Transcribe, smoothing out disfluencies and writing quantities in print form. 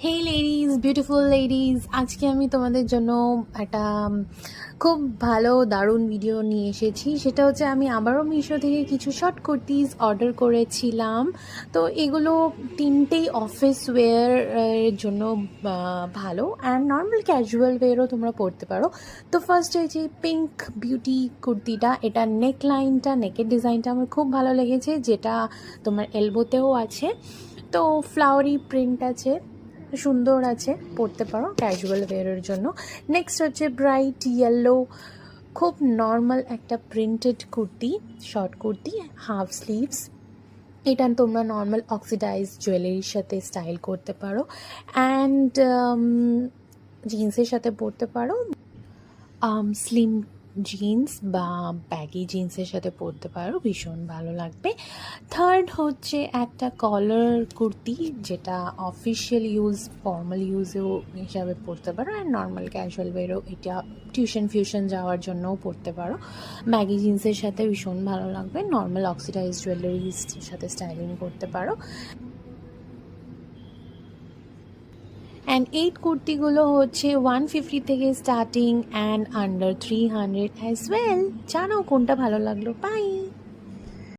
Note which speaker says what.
Speaker 1: হেই ladies, beautiful ladies, আজকে আমি তোমাদের জন্য একটা খুব ভালো দারুণ ভিডিও নিয়ে এসেছি। সেটা হচ্ছে আমি আবারও মিশো থেকে কিছু শর্ট কুর্তিজ অর্ডার করেছিলাম। তো এগুলো তিনটেই অফিস ওয়্যার এর জন্য ভালো, অ্যান্ড নর্মাল ক্যাজুয়াল ওয়্যারও তোমরা পরতে পারো। তো ফার্স্ট হয়েছে পিঙ্ক বিউটি কুর্তিটা। এটা নেকের ডিজাইনটা আমার খুব ভালো লেগেছে, যেটা তোমার এলবোতেও আছে। তো ফ্লাওয়ারি প্রিন্ট আছে, সুন্দর আছে, পরতে পারো ক্যাজুয়াল ওয়্যারের জন্য। নেক্সট হচ্ছে ব্রাইট ইয়েলো, খুব নর্মাল একটা printed kurti, short kurti, half sleeves. এটা তোমরা নর্মাল অক্সিডাইজ জুয়েলারির সাথে স্টাইল করতে পারো, অ্যান্ড জিন্সের সাথে পরতে পারো। স্লিম জিন্স বা ব্যাগি জিন্সের সাথে পরতে পারো, ভীষণ ভালো লাগবে। থার্ড হচ্ছে একটা কলার কুর্তি, যেটা অফিসিয়াল ইউজ, ফর্মাল ইউজেও হিসাবে পরতে পারো, অ্যান্ড নর্মাল ক্যাজুয়াল ওয়েরও এটা টিউশন যাওয়ার জন্যও পরতে পারো। ব্যাগি জিন্সের সাথে ভীষণ ভালো লাগবে, নর্মাল অক্সিডাইজ জুয়েলারির সাথে স্টাইলিং করতে পারো। অ্যান্ড এই কুর্তিগুলো হচ্ছে 150 থেকে starting, and under 300 as well. জানো কোনটা ভালো লাগলো? বাই।